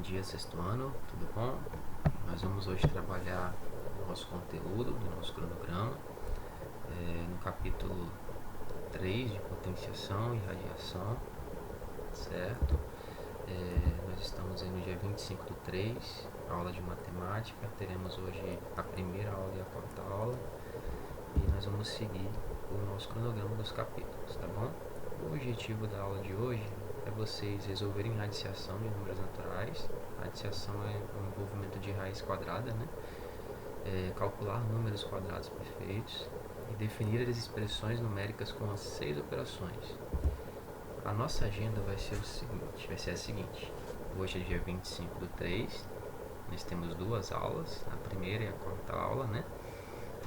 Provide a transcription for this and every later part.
Bom dia, sexto ano, tudo bom? Nós vamos hoje trabalhar o nosso conteúdo do nosso cronograma no capítulo 3 de potenciação e radiação, certo? Nós estamos aí no dia 25/3, aula de matemática. Teremos hoje a primeira aula e a quarta aula e nós vamos seguir o nosso cronograma dos capítulos, tá bom? O objetivo da aula de hoje é vocês resolverem radiciação de números naturais. Radiciação é o envolvimento de raiz quadrada, né? Calcular números quadrados perfeitos e definir as expressões numéricas com as 6 operações. A nossa agenda vai ser a seguinte. Hoje é dia 25/3, nós temos duas aulas, a primeira e a quarta aula, né?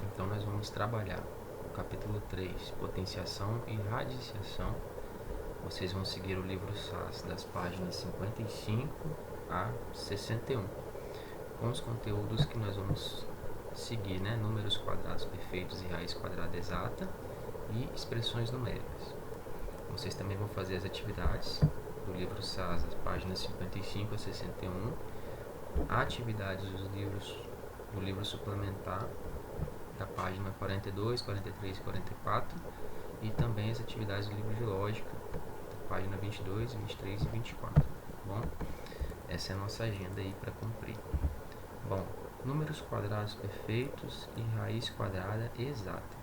Então nós vamos trabalhar o capítulo 3, potenciação e radiciação. Vocês vão seguir o livro SAS das páginas 55 a 61, com os conteúdos que nós vamos seguir, né? Números quadrados perfeitos e raiz quadrada exata e expressões numéricas. Vocês também vão fazer as atividades do livro SAS das páginas 55 a 61, atividades do livro suplementar da página 42, 43 e 44, e também as atividades do livro de lógica, página 22, 23 e 24, tá bom? Essa é a nossa agenda aí para cumprir. Bom, números quadrados perfeitos e raiz quadrada exata.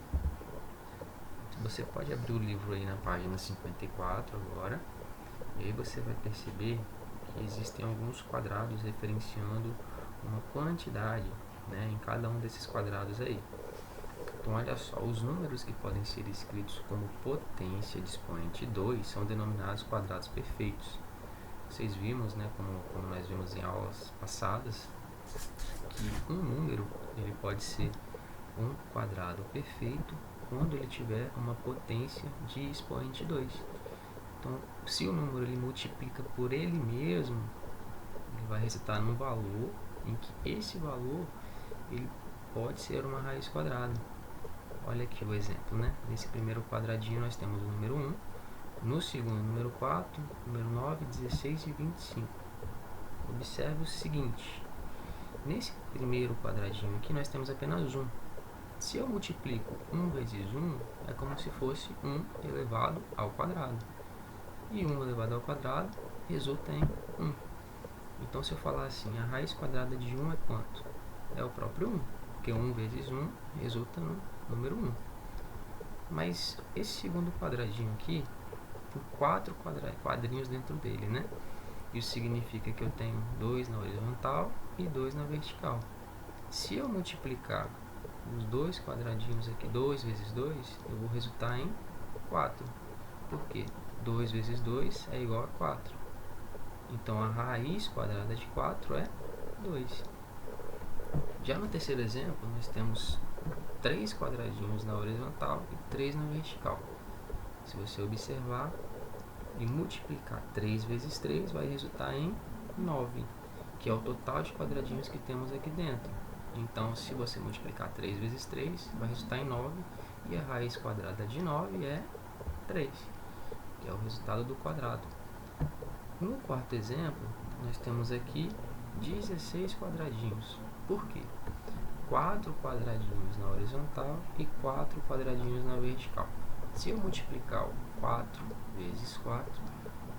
Você pode abrir o livro aí na página 54 agora, e aí você vai perceber que existem alguns quadrados referenciando uma quantidade, né, em cada um desses quadrados aí. Então, olha só, os números que podem ser escritos como potência de expoente 2 são denominados quadrados perfeitos. Vocês vimos, né, como nós vimos em aulas passadas, que um número ele pode ser um quadrado perfeito quando ele tiver uma potência de expoente 2. Então, se o número ele multiplica por ele mesmo, ele vai resultar num valor em que esse valor ele pode ser uma raiz quadrada. Olha aqui o exemplo, né? Nesse primeiro quadradinho nós temos o número 1, no segundo o número 4, número 9, 16 e 25. Observe o seguinte, nesse primeiro quadradinho aqui nós temos apenas 1. Se eu multiplico 1 vezes 1, é como se fosse 1 elevado ao quadrado. E 1 elevado ao quadrado resulta em 1. Então, se eu falar assim, a raiz quadrada de 1 é quanto? É o próprio 1, porque 1 vezes 1 resulta no número 1. Mas esse segundo quadradinho aqui tem 4 quadrinhos dentro dele, né? Isso significa que eu tenho 2 na horizontal e 2 na vertical. Se eu multiplicar os dois quadradinhos aqui, 2 vezes 2, eu vou resultar em 4. Por quê? 2 vezes 2 é igual a 4. Então, a raiz quadrada de 4 é 2. Já no terceiro exemplo, nós temos 3 quadradinhos na horizontal e 3 na vertical. Se você observar e multiplicar 3 vezes 3, vai resultar em 9, que é o total de quadradinhos que temos aqui dentro. Então, se você multiplicar 3 vezes 3, vai resultar em 9, e a raiz quadrada de 9 é 3, que é o resultado do quadrado. No quarto exemplo, nós temos aqui 16 quadradinhos. Por quê? 4 quadradinhos na horizontal e 4 quadradinhos na vertical. Se eu multiplicar o 4 vezes 4,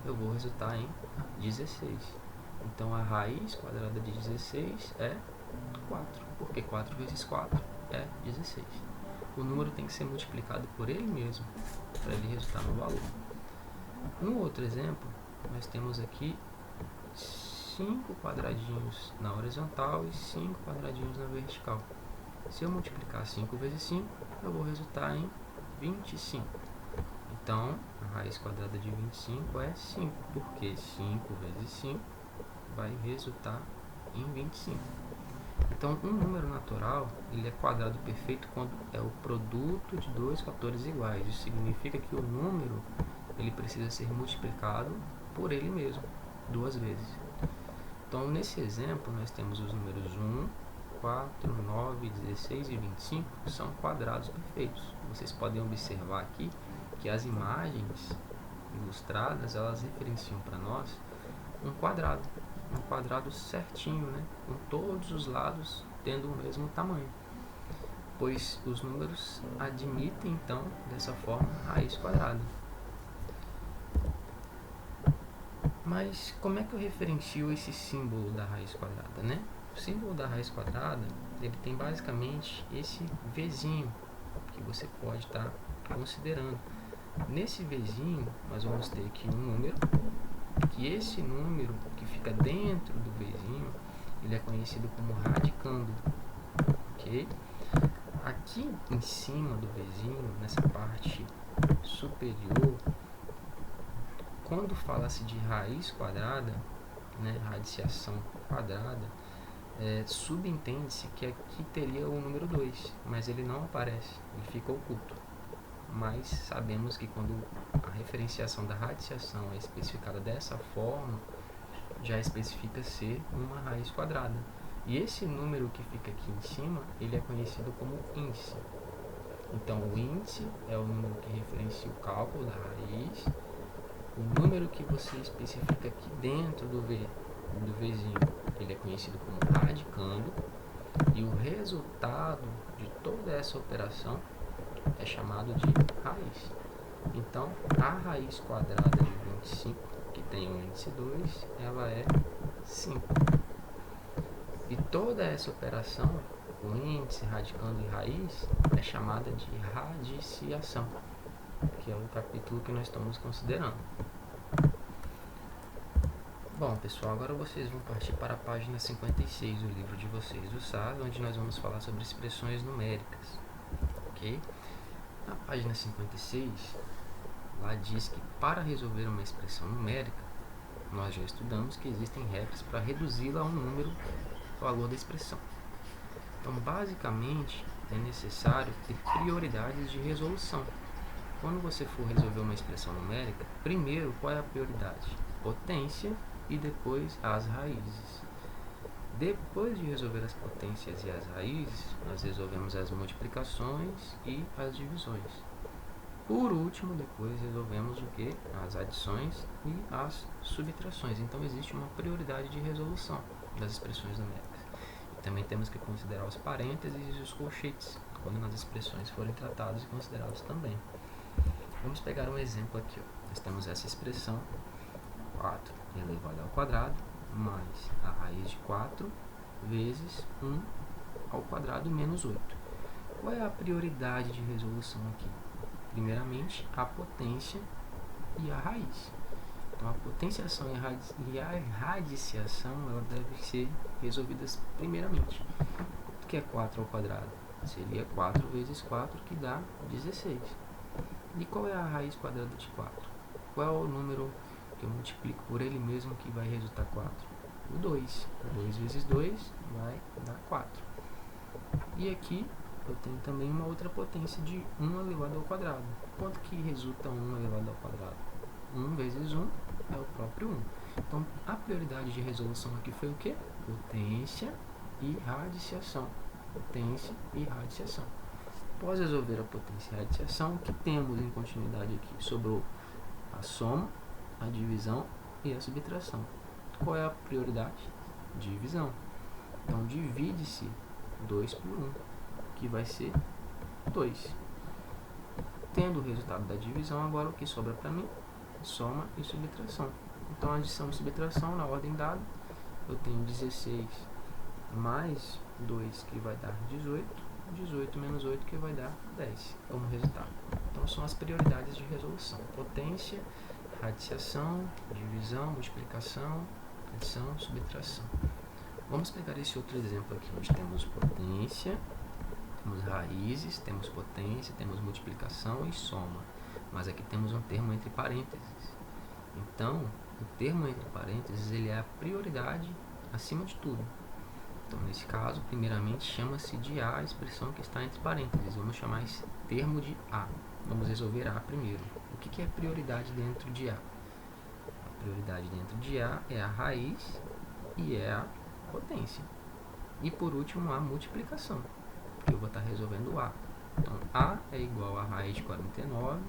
eu vou resultar em 16. Então, a raiz quadrada de 16 é 4, porque 4 vezes 4 é 16. O número tem que ser multiplicado por ele mesmo, para ele resultar no valor. No outro exemplo, nós temos aqui 5 quadradinhos na horizontal e 5 quadradinhos na vertical. Se eu multiplicar 5 vezes 5, eu vou resultar em 25. Então, a raiz quadrada de 25 é 5, porque 5 vezes 5 vai resultar em 25. Então, um número natural ele é quadrado perfeito quando é o produto de dois fatores iguais. Isso significa que o número ele precisa ser multiplicado por ele mesmo, 2 vezes. Então, nesse exemplo, nós temos os números 1, 4, 9, 16 e 25, são quadrados perfeitos. Vocês podem observar aqui que as imagens ilustradas, elas referenciam para nós um quadrado certinho, né? Com todos os lados tendo o mesmo tamanho, pois os números admitem então dessa forma raiz quadrada. Mas como é que eu referencio esse símbolo da raiz quadrada, né? O símbolo da raiz quadrada, ele tem basicamente esse Vzinho que você pode estar considerando. Nesse Vzinho, nós vamos ter aqui um número, que esse número que fica dentro do Vzinho, ele é conhecido como radicando, ok? Aqui em cima do Vzinho, nessa parte superior, quando fala-se de raiz quadrada, né, radiciação quadrada, subentende-se que aqui teria o número 2, mas ele não aparece, ele fica oculto. Mas sabemos que quando a referenciação da radiciação é especificada dessa forma, já especifica ser uma raiz quadrada. E esse número que fica aqui em cima, ele é conhecido como índice. Então, o índice é o número que referencia o cálculo da raiz. O número que você especifica aqui dentro do Vzinho, ele é conhecido como radicando. E o resultado de toda essa operação é chamado de raiz. Então, a raiz quadrada de 25, que tem o índice 2, ela é 5. E toda essa operação, o índice, radicando e raiz, é chamada de radiciação, que é o capítulo que nós estamos considerando. Bom, pessoal, agora vocês vão partir para a página 56 do livro de vocês, do SAS, onde nós vamos falar sobre expressões numéricas, ok? Na página 56, lá diz que para resolver uma expressão numérica, nós já estudamos que existem regras para reduzi-la a um número, valor da expressão. Então, basicamente, é necessário ter prioridades de resolução. Quando você for resolver uma expressão numérica, primeiro, qual é a prioridade? Potência e depois as raízes. Depois de resolver as potências e as raízes, nós resolvemos as multiplicações e as divisões. Por último, depois resolvemos o que? As adições e as subtrações. Então, existe uma prioridade de resolução das expressões numéricas. E também temos que considerar os parênteses e os colchetes, quando as expressões forem tratadas e consideradas também. Vamos pegar um exemplo aqui. Ó. Nós temos essa expressão, 4 elevado ao quadrado, mais a raiz de 4 vezes 1 ao quadrado menos 8. Qual é a prioridade de resolução aqui? Primeiramente, a potência e a raiz. Então, a potenciação e a radiciação ela deve ser resolvidas primeiramente. O que é 4 ao quadrado? Seria 4 vezes 4, que dá 16. E qual é a raiz quadrada de 4? Qual é o número que eu multiplico por ele mesmo que vai resultar 4? O 2. 2 vezes 2 vai dar 4. E aqui eu tenho também uma outra potência de 1 elevado ao quadrado. Quanto que resulta 1 elevado ao quadrado? 1 vezes 1 é o próprio 1. Então, a prioridade de resolução aqui foi o quê? Potência e radiciação. Potência e radiciação. Após resolver a potência e a radiciação, o que temos em continuidade aqui? Sobrou a soma, a divisão e a subtração. Qual é a prioridade? Divisão. Então, divide-se 2 por 1, que vai ser 2. Tendo o resultado da divisão, agora o que sobra para mim? Soma e subtração. Então, adição e subtração na ordem dada, eu tenho 16 mais 2, que vai dar 18, 18 menos 8, que vai dar 10 como resultado. Então, são as prioridades de resolução: potência, radiciação, divisão, multiplicação, adição, subtração. Vamos pegar esse outro exemplo aqui, onde temos potência, temos raízes, temos potência, temos multiplicação e soma. Mas aqui temos um termo entre parênteses. Então, o termo entre parênteses ele é a prioridade acima de tudo. Então, nesse caso, primeiramente, chama-se de A a expressão que está entre parênteses. Vamos chamar esse termo de A. Vamos resolver A primeiro. O que é prioridade dentro de A? A prioridade dentro de A é a raiz e é a potência. E, por último, a multiplicação, que eu vou estar resolvendo A. Então, A é igual a raiz de 49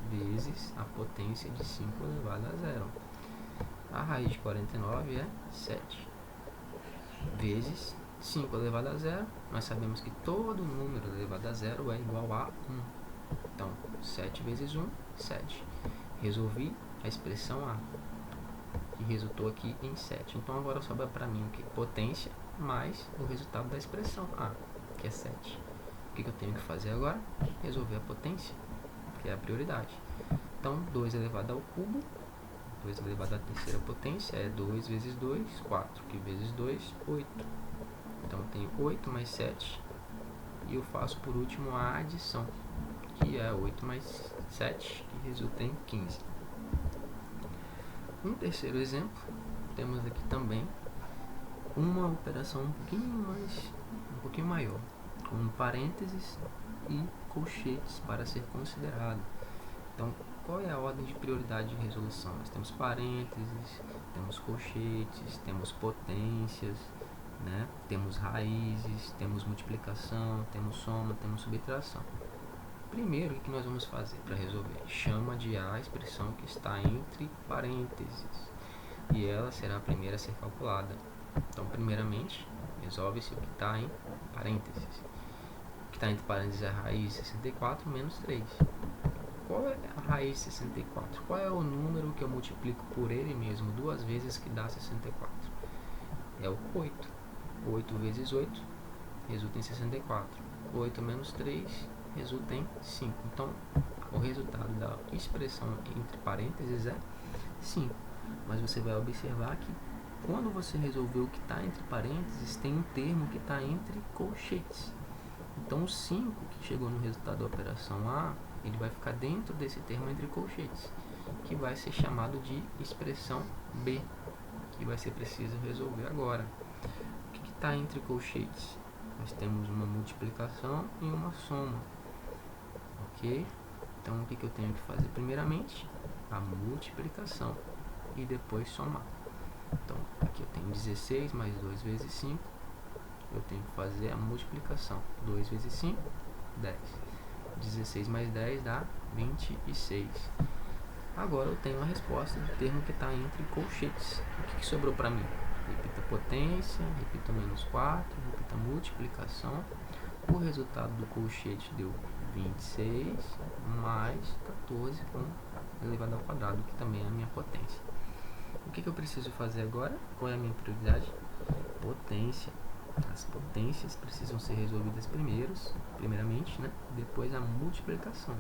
vezes a potência de 5 elevado a 0. A raiz de 49 é 7 vezes 5 elevado a 0. Nós sabemos que todo número elevado a 0 é igual a 1. Então, 7 vezes 1, 7. Resolvi a expressão A, que resultou aqui em 7. Então, agora sobra para mim o que? Potência mais o resultado da expressão A, que é 7. O que eu tenho que fazer agora? Resolver a potência, que é a prioridade. Então, 2 elevado ao cubo, 2 elevado à terceira potência, é 2 vezes 2, 4, que vezes 2, 8. Então, eu tenho 8 mais 7, e eu faço por último a adição, que é 8 mais 7, que resulta em 15. Um terceiro exemplo, temos aqui também uma operação um pouquinho maior, com parênteses e colchetes para ser considerado. Então, qual é a ordem de prioridade de resolução? Nós temos parênteses, temos colchetes, temos potências, né? Temos raízes, temos multiplicação, temos soma, temos subtração. Primeiro, o que nós vamos fazer para resolver? Chama de A a expressão que está entre parênteses, e ela será a primeira a ser calculada. Então, primeiramente, resolve-se o que está em parênteses. O que está entre parênteses é a raiz de 64 menos 3. Qual é a raiz de 64? Qual é o número que eu multiplico por ele mesmo duas vezes que dá 64? É o 8. 8 vezes 8 resulta em 64. 8 menos 3 resulta em 5. Então, o resultado da expressão entre parênteses é 5. Mas você vai observar que quando você resolveu o que está entre parênteses, tem um termo que está entre colchetes. Então, o 5 que chegou no resultado da operação A, ele vai ficar dentro desse termo entre colchetes, que vai ser chamado de expressão B, que vai ser preciso resolver agora. O que está entre colchetes? Nós temos uma multiplicação e uma soma. Ok? Então, o que eu tenho que fazer? Primeiramente, a multiplicação e depois somar. Então, aqui eu tenho 16 mais 2 vezes 5. Eu tenho que fazer a multiplicação. 2 vezes 5, 10. 16 mais 10 dá 26. Agora eu tenho a resposta do termo que está entre colchetes. O que sobrou para mim? Repita potência, repita menos 4, repita multiplicação. O resultado do colchete deu 26 mais 14 com elevado ao quadrado, que também é a minha potência. O que eu preciso fazer agora? Qual é a minha prioridade? Potência. As potências precisam ser resolvidas primeiramente, né? Depois a multiplicação.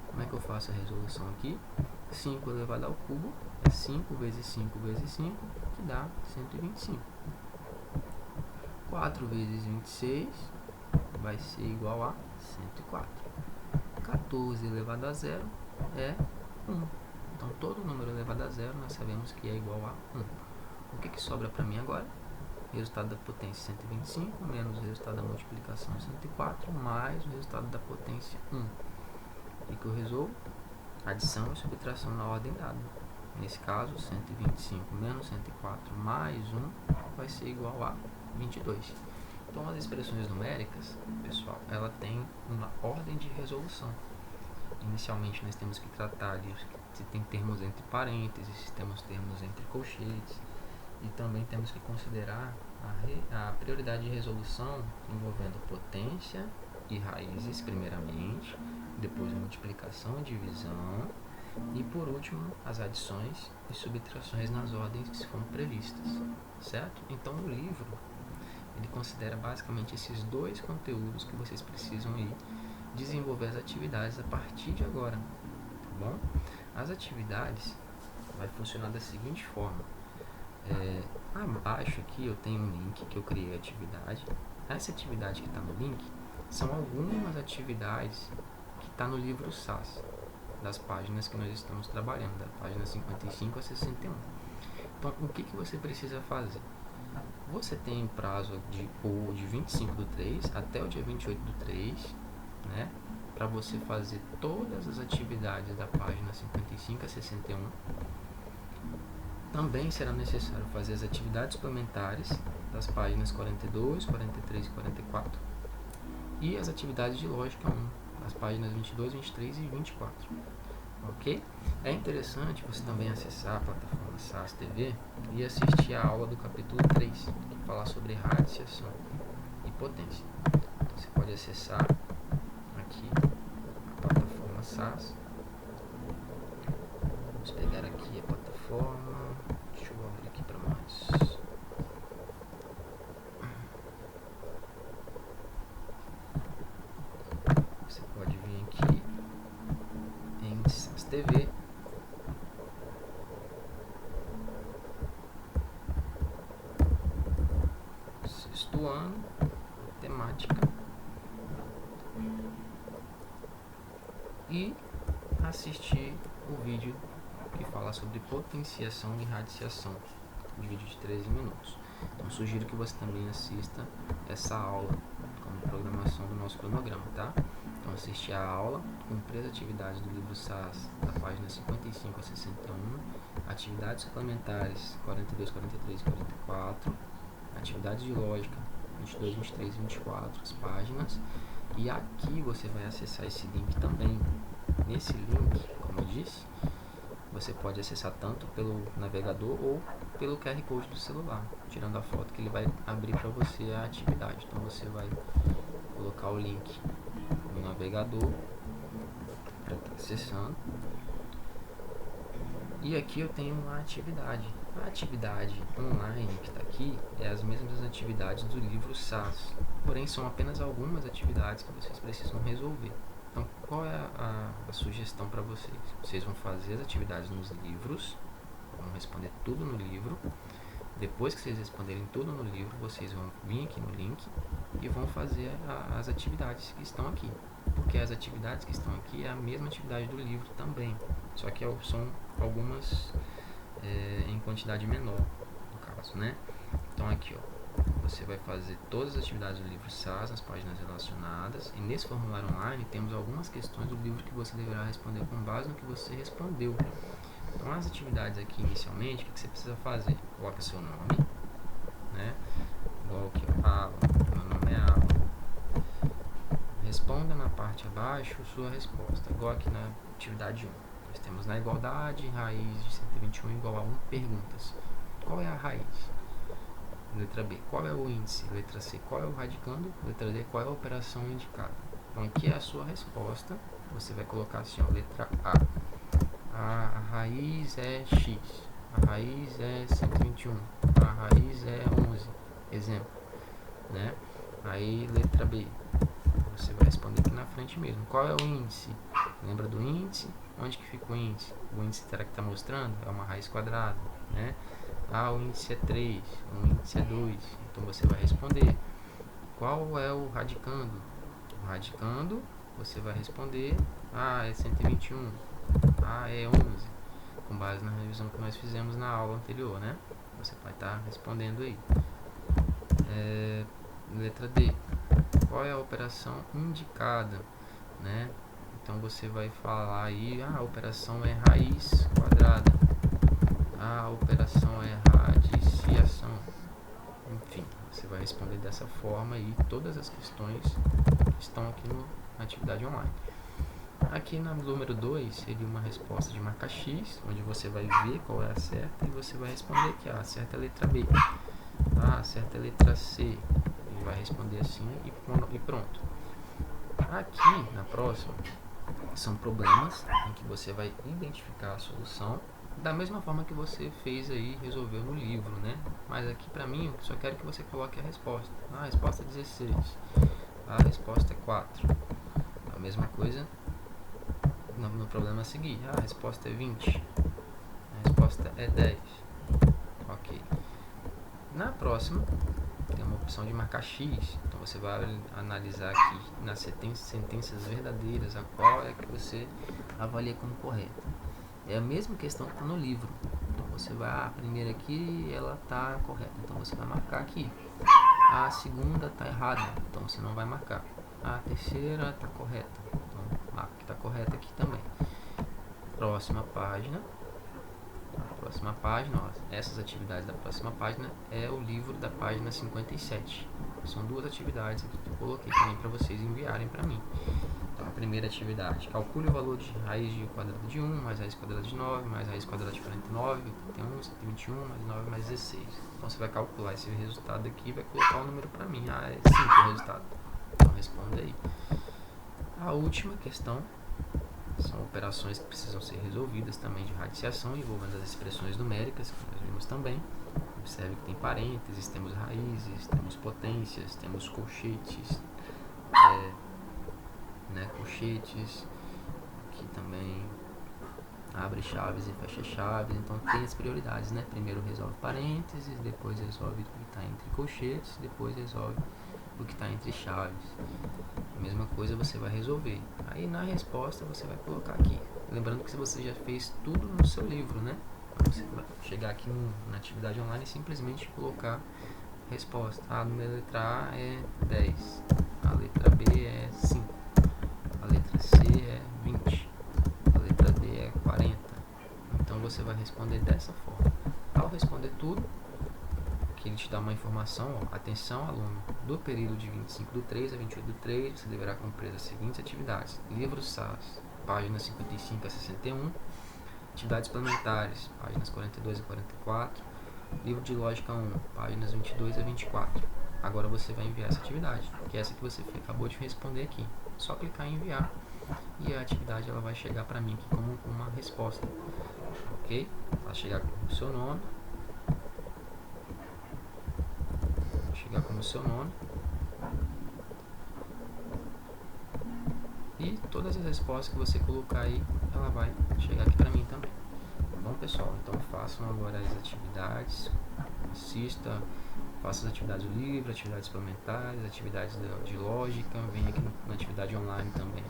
Como é que eu faço a resolução aqui? 5 elevado ao cubo é 5 vezes 5 vezes 5, que dá 125. 4 vezes 26 vai ser igual a 104. 14 elevado a 0 é 1. Então, todo número elevado a 0 nós sabemos que é igual a 1. O que sobra para mim agora? Resultado da potência 125 menos o resultado da multiplicação 104 mais o resultado da potência 1. O que eu resolvo? Adição e subtração na ordem dada. Nesse caso, 125 menos 104 mais 1 vai ser igual a 22. Então, as expressões numéricas, pessoal, ela tem uma ordem de resolução. Inicialmente, nós temos que tratar de se tem termos entre parênteses, se temos termos entre colchetes, e também temos que considerar a prioridade de resolução envolvendo potência e raízes primeiramente, depois a multiplicação e divisão, e por último as adições e subtrações nas ordens que foram previstas, certo? Então o livro ele considera basicamente esses dois conteúdos que vocês precisam ir desenvolver as atividades a partir de agora, tá bom? As atividades vai funcionar da seguinte forma. Abaixo aqui eu tenho um link que eu criei a atividade. Essa atividade que está no link são algumas atividades que está no livro SAS, das páginas que nós estamos trabalhando, da página 55 a 61. Então, o que você precisa fazer? Você tem um prazo de 25/3 até o dia 28/3, né, para você fazer todas as atividades da página 55 a 61. Também será necessário fazer as atividades suplementares das páginas 42, 43 e 44 e as atividades de lógica 1, das páginas 22, 23 e 24. ok? É interessante você também acessar a plataforma SAS TV e assistir a aula do capítulo 3, que fala sobre radiação e potência. Então, você pode acessar aqui a plataforma SAS. Vamos pegar aqui a plataforma. Deixa eu abrir aqui para mais. Você pode vir aqui em SAS TV. Sexto ano, temática. E assistir o vídeo que fala sobre potenciação e radiação, um vídeo de 13 minutos. Então sugiro que você também assista essa aula como programação do nosso cronograma, tá? Então assistir a aula, cumprir as atividades do livro SAS da página 55 a 61, atividades suplementares 42, 43 e 44, atividades de lógica 22, 23 e 24, as páginas. E aqui você vai acessar esse link também. Nesse link, como eu disse, você pode acessar tanto pelo navegador ou pelo QR Code do celular, tirando a foto que ele vai abrir para você a atividade. Então você vai colocar o link no navegador para estar acessando. E aqui eu tenho uma atividade. A atividade online que está aqui é as mesmas atividades do livro SAS, porém são apenas algumas atividades que vocês precisam resolver. Então, qual é a sugestão para vocês? Vocês vão fazer as atividades nos livros, vão responder tudo no livro. Depois que vocês responderem tudo no livro, vocês vão vir aqui no link e vão fazer as atividades que estão aqui. Porque as atividades que estão aqui é a mesma atividade do livro também, só que são algumas em quantidade menor, no caso, né? Então aqui, ó, você vai fazer todas as atividades do livro SAS nas páginas relacionadas, e nesse formulário online temos algumas questões do livro que você deverá responder com base no que você respondeu. Então as atividades aqui inicialmente, o que você precisa fazer? Coloca seu nome, né? Igual aqui, meu nome é Alan. Responda na parte abaixo sua resposta, igual aqui na atividade 1. Nós temos na igualdade, raiz de 121 igual a 1, perguntas. Qual é a raiz? Letra B, qual é o índice? Letra C, qual é o radicando? Letra D, qual é a operação indicada? Então aqui é a sua resposta. Você vai colocar assim, ó, letra A. A raiz é X. A raiz é 121. A raiz é 11. Exemplo, né? Aí letra B. Você vai responder aqui na frente mesmo. Qual é o índice? Lembra do índice? Onde que fica o índice? O índice será que está mostrando? É uma raiz quadrada, né? Ah, o índice é 3, o índice é 2. Então você vai responder. Qual é o radicando? O radicando, você vai responder. Ah, é 121. Ah, é 11. Com base na revisão que nós fizemos na aula anterior, né? Você vai estar respondendo aí. Letra D. Qual é a operação indicada, né? Então você vai falar aí, a operação é raiz quadrada, a operação é radiciação. Enfim, você vai responder dessa forma aí todas as questões que estão aqui na atividade online. Aqui no número 2 seria uma resposta de marca X, onde você vai ver qual é a certa e você vai responder que a certa é a letra B, a certa é a letra C, e vai responder assim e pronto. Aqui na próxima são problemas em que você vai identificar a solução da mesma forma que você fez aí, resolveu no livro, né? Mas aqui pra mim, eu só quero que você coloque a resposta. A resposta é 16, a resposta é 4. A mesma coisa no problema a seguir. A resposta é 20, a resposta é 10. Ok. Na próxima, tem uma opção de marcar X. Então você vai analisar aqui nas sentenças verdadeiras a qual é que você avalia como correta. É a mesma questão que está no livro. Então você vai, a primeira aqui ela está correta, então você vai marcar aqui. A segunda está errada, então você não vai marcar. A terceira está correta, então marca que está correta aqui também. Próxima página. Próxima página, ó, essas atividades da próxima página é o livro da página 57. São duas atividades aqui que eu coloquei também para vocês enviarem para mim. Então, a primeira atividade: calcule o valor de raiz de quadrado de 1, mais raiz quadrada de 9, mais raiz quadrada de 49, 31, 121, mais 9, mais 16. Então, você vai calcular esse resultado aqui e vai colocar o número para mim. Ah, é 5 o resultado. Então, responda aí. A última questão são operações que precisam ser resolvidas também de radiciação, envolvendo as expressões numéricas, que nós vimos também. Observe que tem parênteses, temos raízes, temos potências, temos colchetes, colchetes, que também abre chaves e fecha chaves. Então tem as prioridades, né? Primeiro resolve parênteses, depois resolve o que está entre colchetes, depois resolve o que está entre chaves. A mesma coisa você vai resolver. Aí na resposta você vai colocar aqui. Lembrando que você já fez tudo no seu livro, né? Você vai chegar aqui na atividade online e simplesmente colocar resposta. A letra A é 10, a letra B é 5, a letra C é 20, a letra D é 40. Então você vai responder dessa forma. Ao responder tudo, que ele te dá uma informação, ó, atenção aluno, do período de 25/3 a 28/3, você deverá cumprir as seguintes atividades: livro SAS, páginas 55 a 61, atividades suplementares, páginas 42 a 44, livro de lógica 1, páginas 22 a 24. Agora você vai enviar essa atividade, que é essa que você acabou de responder aqui. Só clicar em enviar e a atividade ela vai chegar para mim aqui como uma resposta, ok? Vai chegar com o seu nome, e todas as respostas que você colocar aí, ela vai chegar aqui para mim também. Tá bom, pessoal? Então façam agora as atividades, assista, faça as atividades do livro, atividades suplementares, atividades de lógica, venha aqui na atividade online também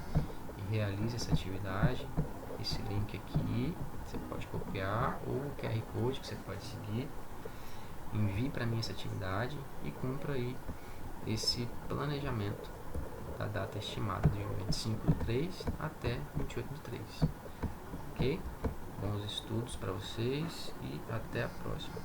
e realize essa atividade. Esse link aqui você pode copiar, ou o QR Code que você pode seguir. Envie para mim essa atividade e cumpra aí esse planejamento da data estimada de 25/3 até 28/3. Ok? Bons estudos para vocês e até a próxima.